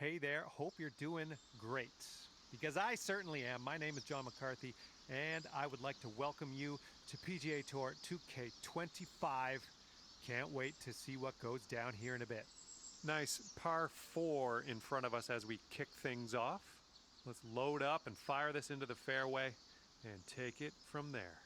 Hey there, hope you're doing great. Because I certainly am. My name is John McCarthy, and I would like to welcome you to PGA Tour 2K25. Can't wait to see what goes down here in a bit. Nice par 4 in front of us as we kick things off. Let's load up and fire this into the fairway and take it from there.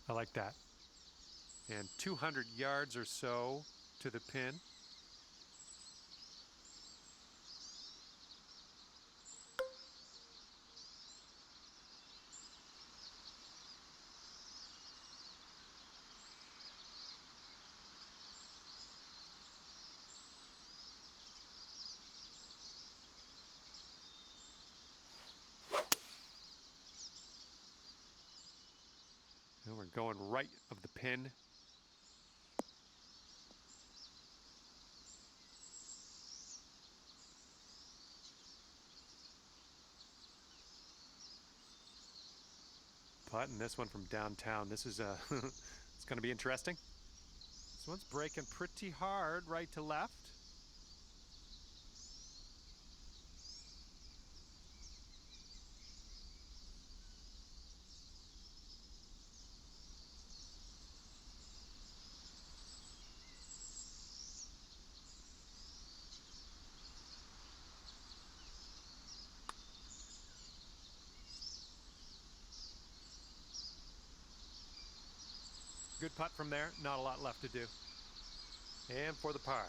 I like that. And 200 yards or so to the pin. And we're going right of the pin. Putting this one from downtown. This is it's going to be interesting. This one's breaking pretty hard right to left. Good putt from there. Not a lot left to do. And for the par.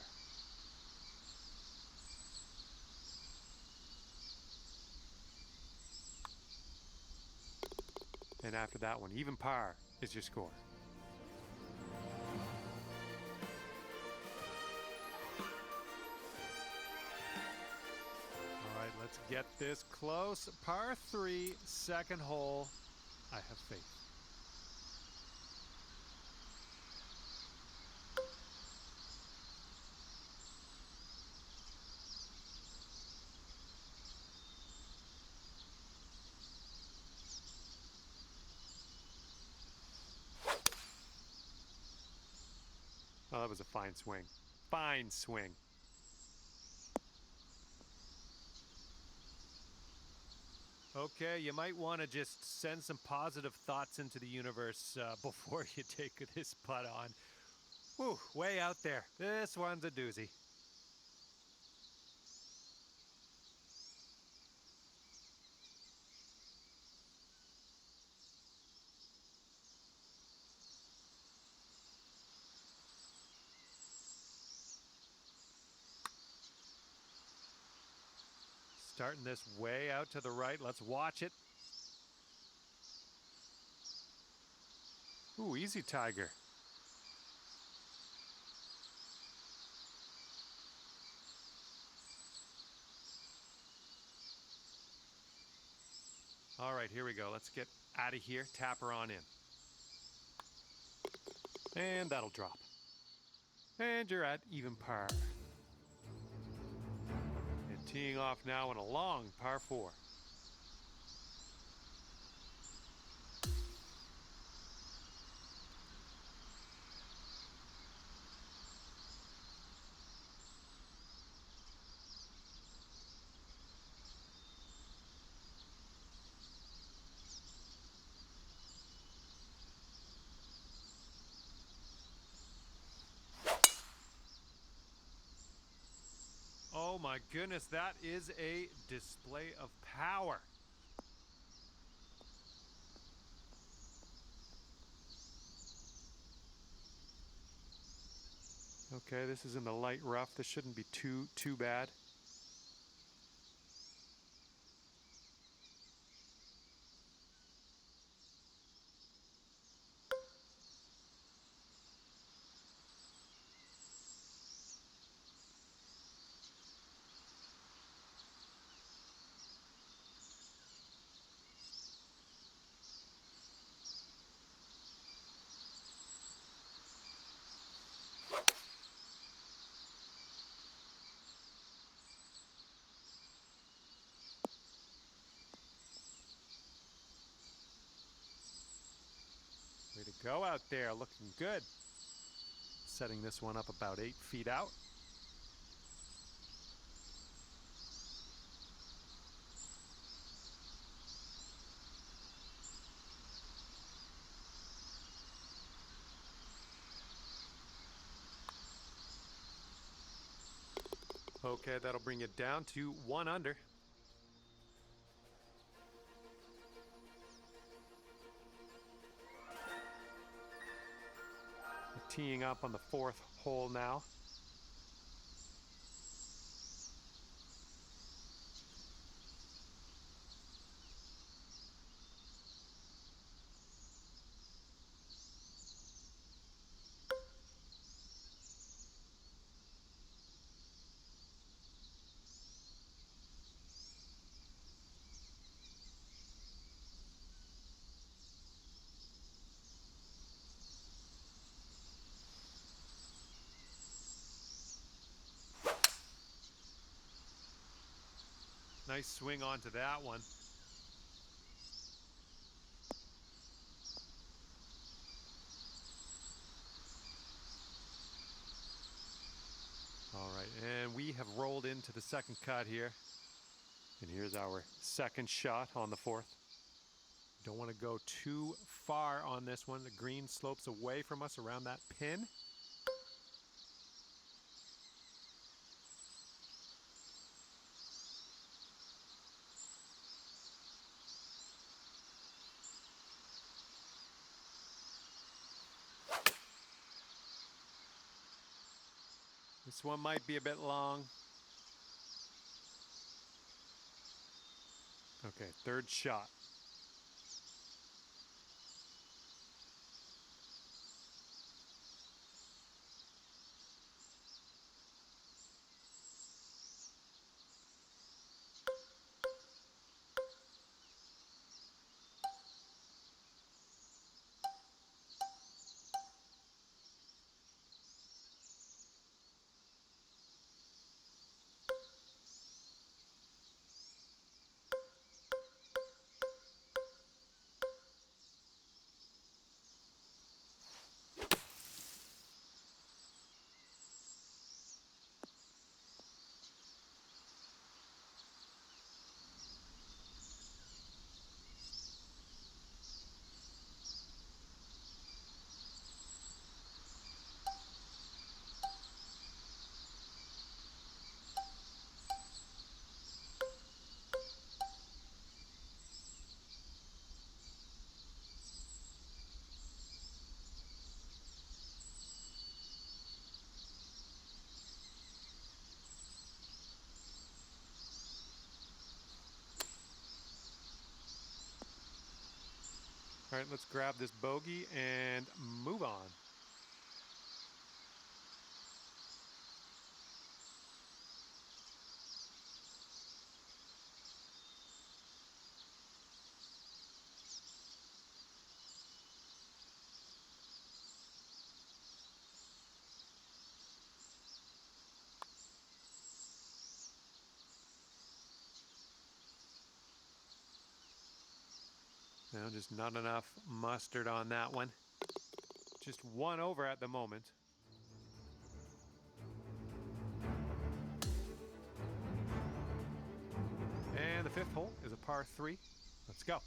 And after that one, even par is your score. All right, let's get this close. Par 3, second hole. I have faith. Oh, that was a fine swing. Fine swing. Okay, you might want to just send some positive thoughts into the universe before you take this putt on. Whew, way out there. This one's a doozy. Starting this way out to the right. Let's watch it. Ooh, easy, Tiger. All right, here we go. Let's get out of here. Tap her on in. And that'll drop. And you're at even par. And teeing off now in a long par 4. Oh my goodness, that is a display of power. Okay, this is in the light rough. This shouldn't be too bad. Go out there, looking good. Setting this one up about 8 feet out. Okay, that'll bring it down to 1 under. We're teeing up on the 4th hole now. Nice swing onto that one. All right, and we have rolled into the second cut here. And here's our second shot on the 4th. Don't want to go too far on this one. The green slopes away from us around that pin. This one might be a bit long. Okay, 3rd shot. All right, let's grab this bogey and move on. Now just not enough mustard on that one. Just 1 over at the moment. And the 5th hole is a par 3. Let's go.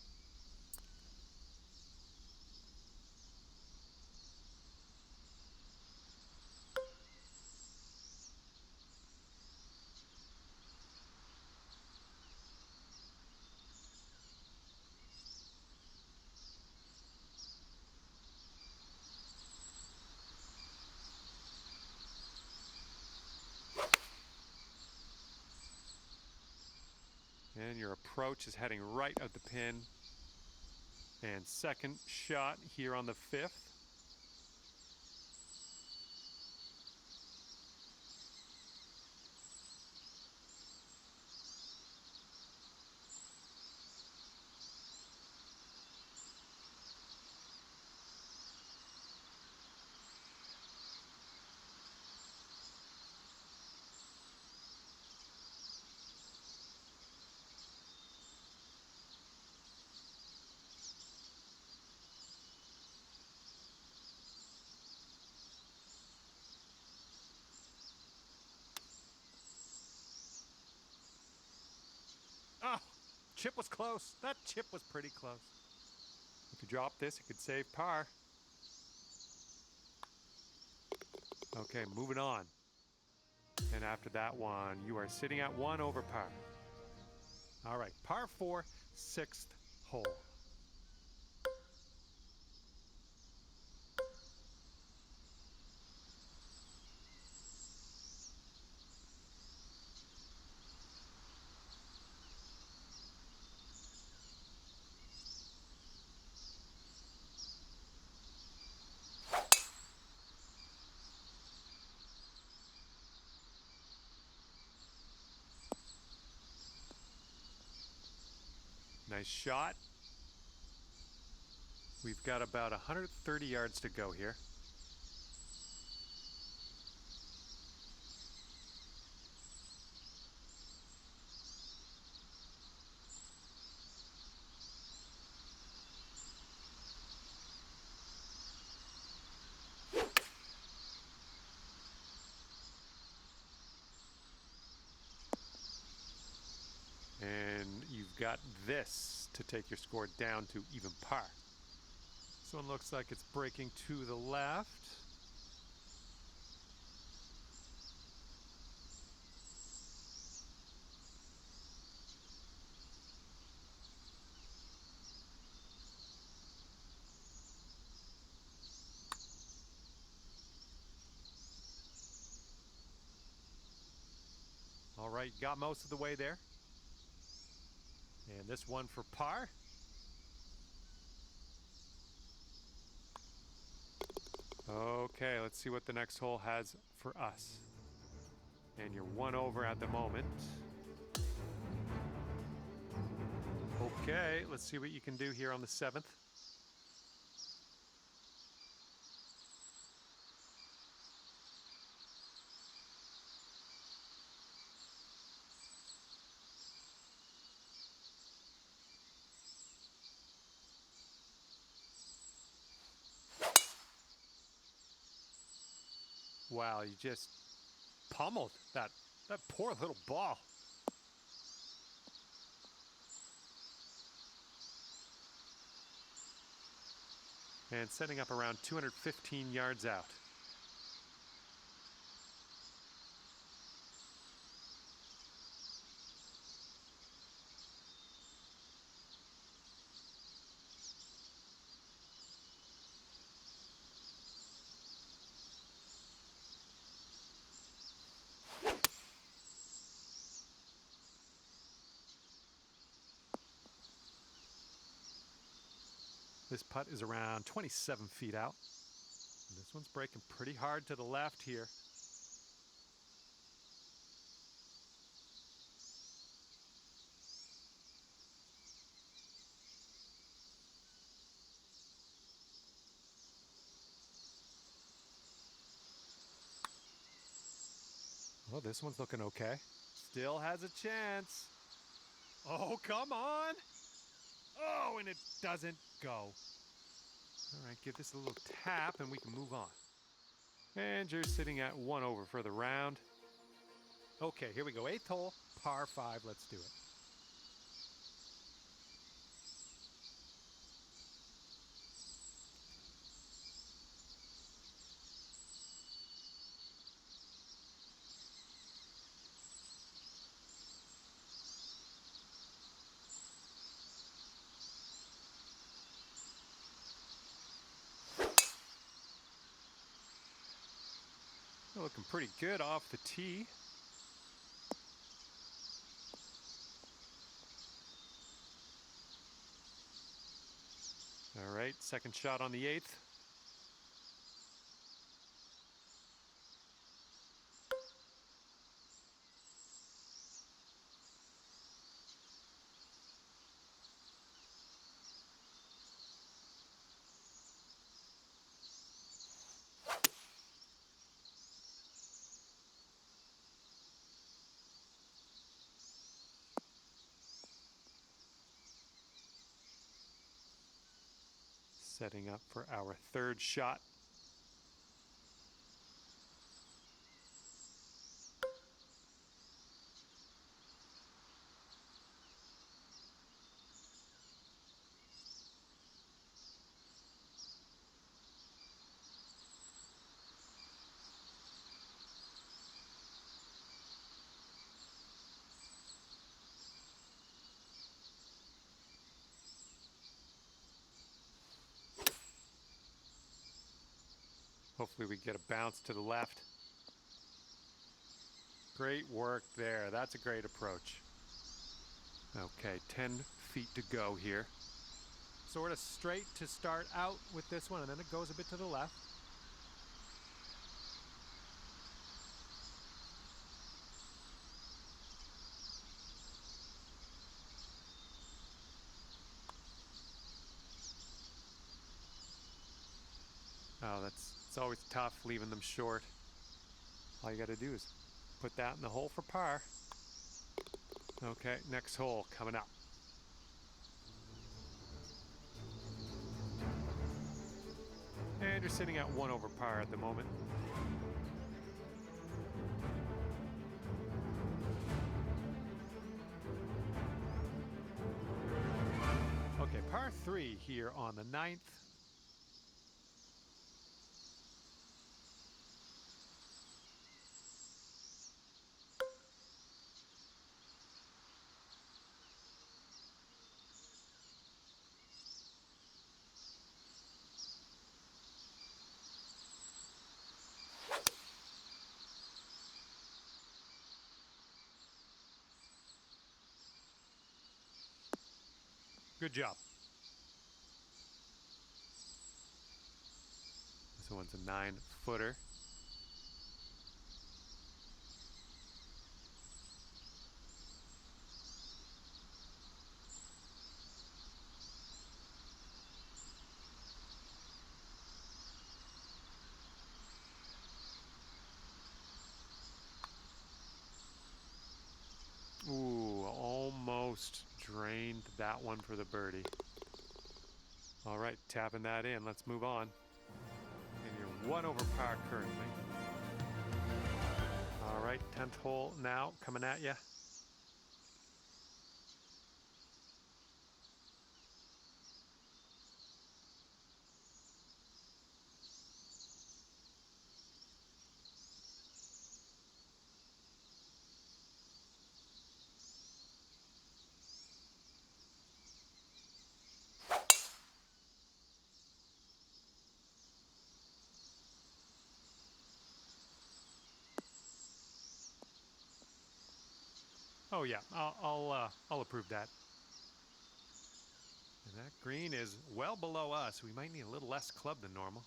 And your approach is heading right at the pin. And second shot here on the 5th. chip was close. That chip was pretty close. If you drop this, it could save par. Okay, moving on. And after that one, you are sitting at 1 over par. All right, par 4, 6th hole. Nice shot. We've got about 130 yards to go here. And you've got this to take your score down to even par. This one looks like it's breaking to the left. All right, got most of the way there. And this one for par. Okay, let's see what the next hole has for us. And you're 1 over at the moment. Okay, let's see what you can do here on the 7th. Wow, you just pummeled that poor little ball. And setting up around 215 yards out. This putt is around 27 feet out. And this one's breaking pretty hard to the left here. Well, this one's looking okay. Still has a chance. Oh, come on. Oh, and it doesn't go. All right, give this a little tap and we can move on. And you're sitting at 1 over for the round. Okay, here we go. 8th hole, par 5. Let's do it. Looking pretty good off the tee. All right, second shot on the 8th. Setting up for our 3rd shot. Hopefully we get a bounce to the left. Great work there. That's a great approach. Okay, 10 feet to go here. Sort of straight to start out with this one, and then it goes a bit to the left. Oh, it's always tough leaving them short. All you got to do is put that in the hole for par. Okay, next hole coming up. And you're sitting at 1 over par at the moment. Okay, par 3 here on the 9th. Good job. This one's a 9-footer. Ooh, almost drained that one for the birdie. All right, tapping that in. Let's move on. And you're 1 over par currently. All right, 10th hole now coming at you. Oh yeah, I'll approve that. And that green is well below us. We might need a little less club than normal.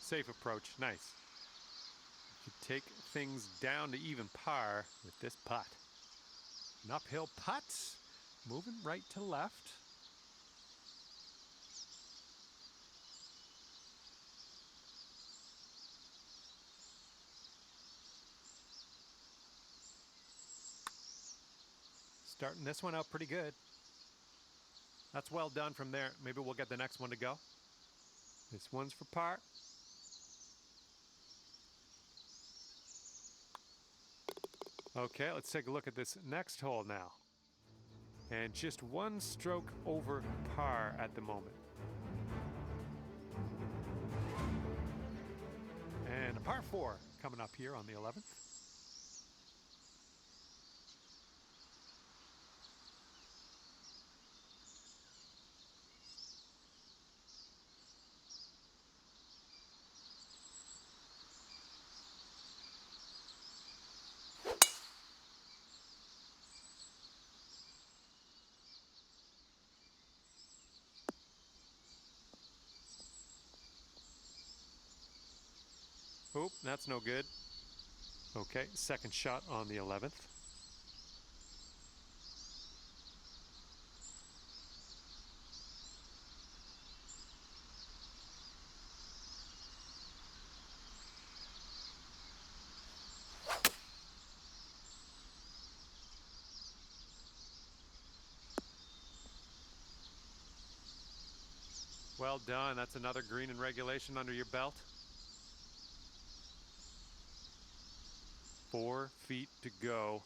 Safe approach, nice. You could take things down to even par with this putt. An uphill putt, moving right to left. Starting this one out pretty good. That's well done from there. Maybe we'll get the next one to go. This one's for par. Okay, let's take a look at this next hole now. And just 1 stroke over par at the moment. And a par 4 coming up here on the 11th. Oop, that's no good. Okay, second shot on the 11th. Well done. That's another green in regulation under your belt. 4 feet to go.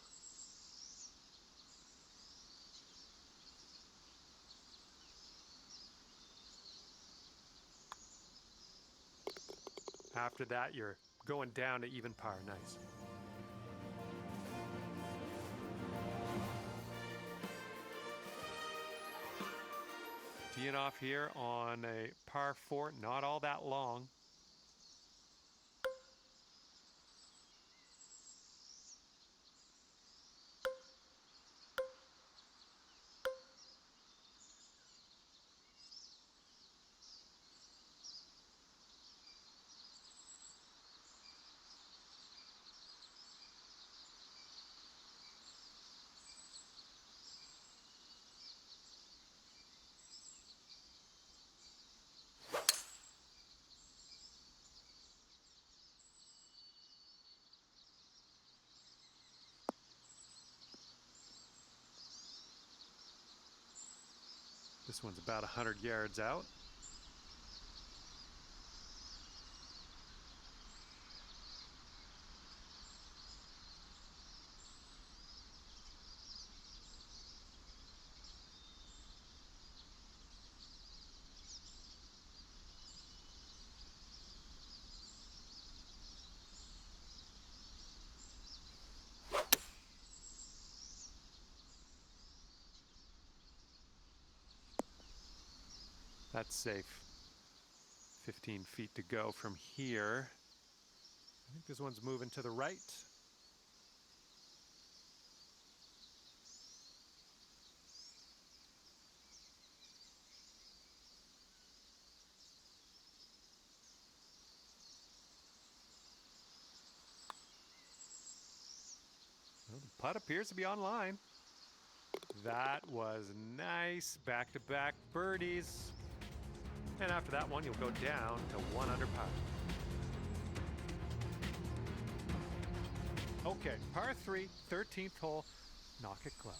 After that, you're going down to even par. Nice. Teeing off here on a par 4, not all that long. This one's about 100 yards out. That's safe. 15 feet to go from here. I think this one's moving to the right. Well, the putt appears to be online. That was nice. Back-to-back birdies. And after that one, you'll go down to 1 under par. Okay, par 3, 13th hole. Knock it close.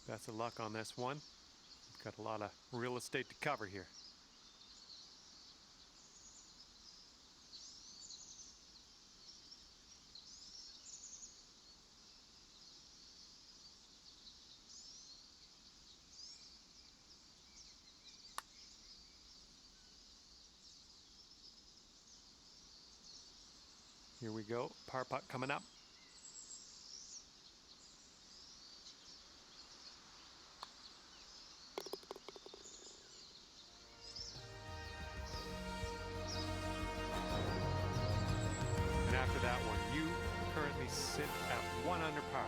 Best of luck on this one. We've got a lot of real estate to cover here. Here we go, par putt coming up. And after that one, you currently sit at 1 under par.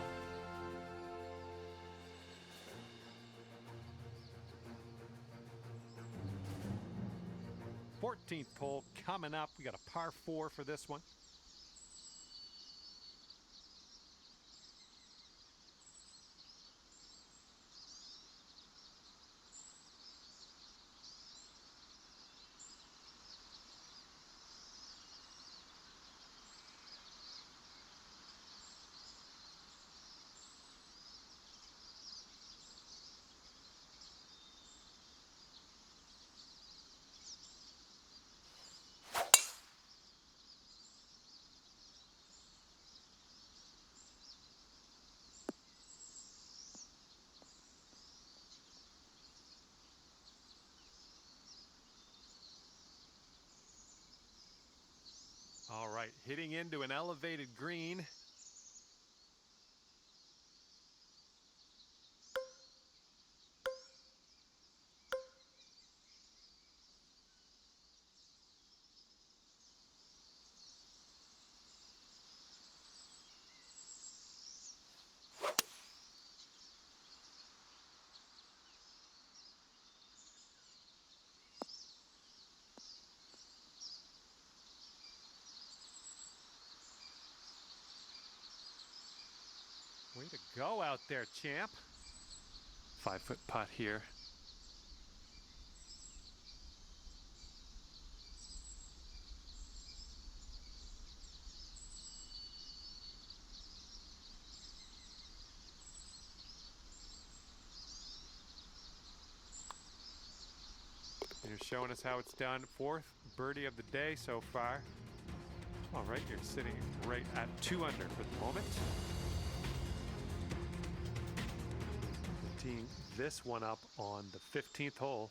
Fourteenth hole coming up. We got a par 4 for this one. All right, hitting into an elevated green. Way to go out there, champ. 5-foot putt here. You're showing us how it's done. 4th birdie of the day so far. All right, you're sitting right at 2 under for the moment. Teeing this one up on the 15th hole.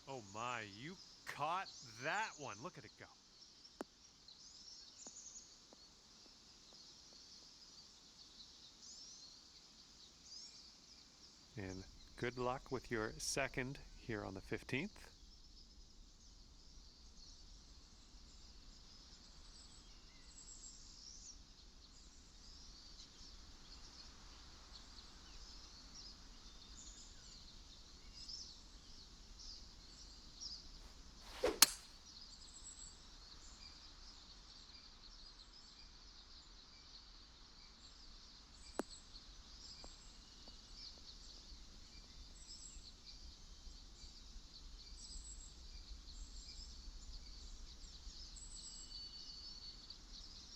Oh my, you caught that one. Look at it go. And good luck with your second here on the 15th.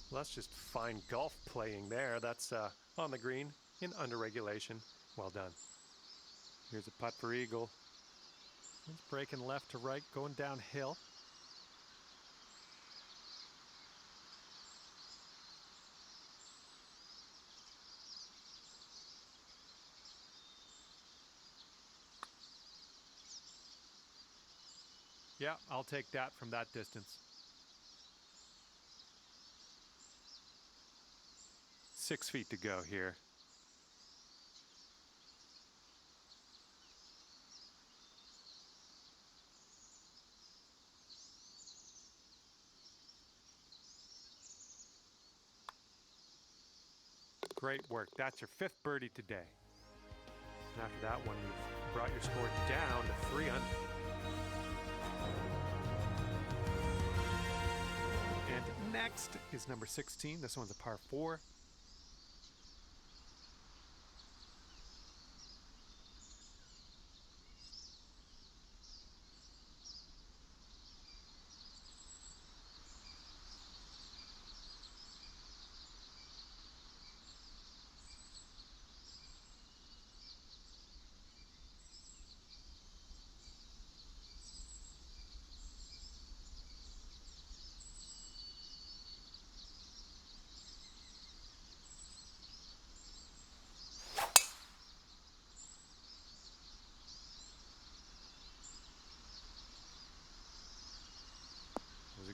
Well, that's just fine golf playing there. That's on the green in under regulation. Well done. Here's a putt for eagle. It's breaking left to right, going downhill. Yeah, I'll take that from that distance. 6 feet to go here. Great work. That's your 5th birdie today. And after that one, you've brought your score down to 3 under. And next is number 16. This one's a par 4.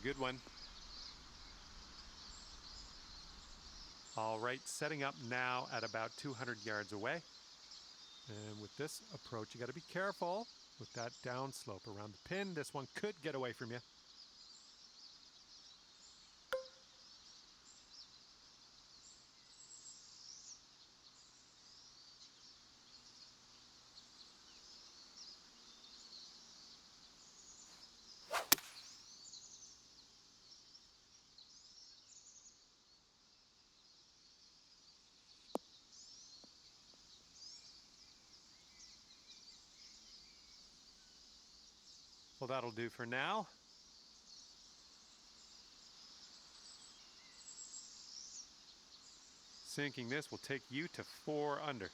Good one. All right, setting up now at about 200 yards away. And with this approach, you got to be careful with that downslope around the pin. This one could get away from you. Well, that'll do for now. Sinking this will take you to 4 under.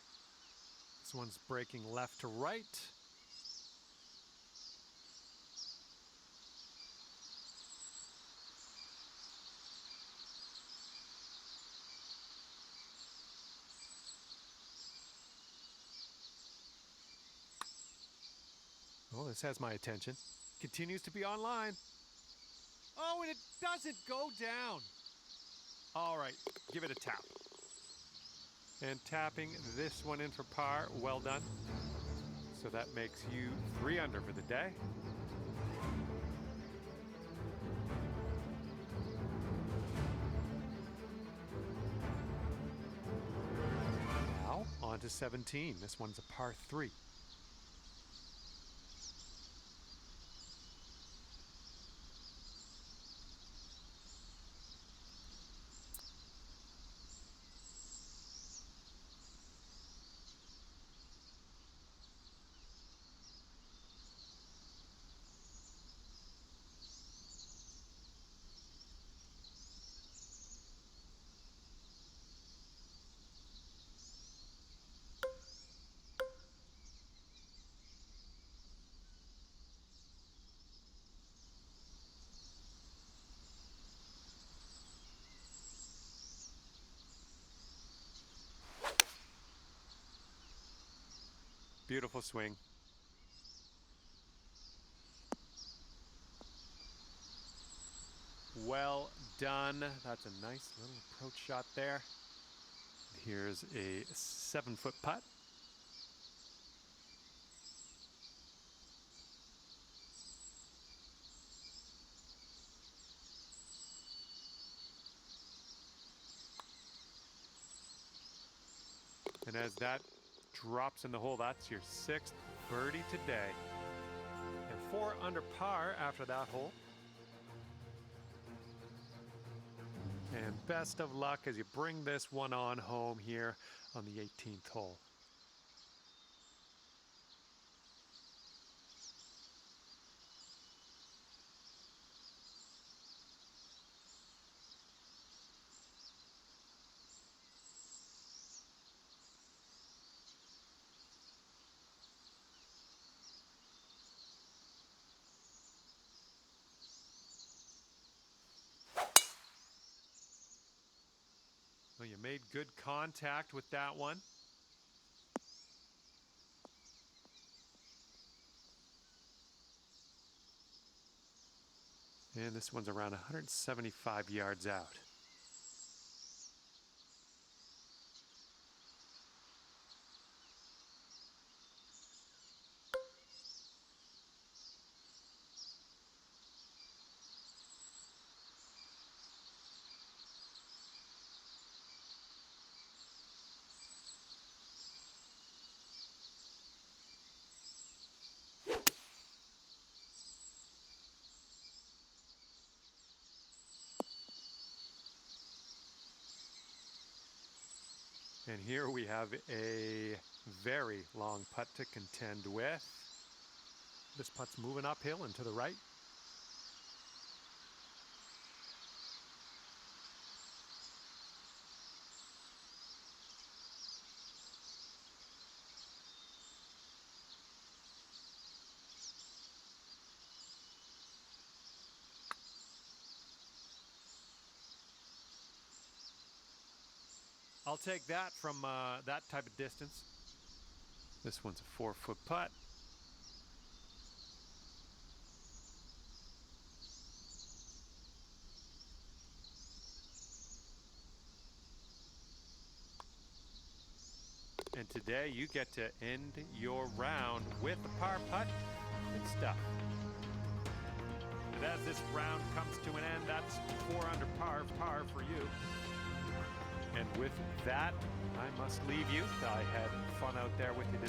This one's breaking left to right. Oh, this has my attention. Continues to be online. Oh, and it doesn't go down. All right, give it a tap. And tapping this one in for par. Well done. So that makes you 3 under for the day. On to 17. This one's a par 3. Beautiful swing. Well done. That's a nice little approach shot there. Here's a 7-foot putt. And as that drops in the hole, that's your 6th birdie today. And 4 under par after that hole. And best of luck as you bring this one on home here on the 18th hole. Well, you made good contact with that one. And this one's around 175 yards out. And here we have a very long putt to contend with. This putt's moving uphill and to the right. I'll take that from that type of distance. This one's a 4-foot putt. And today you get to end your round with a par putt. Good stuff. And as this round comes to an end, that's 4 under par for you. And with that, I must leave you. I had fun out there with you today.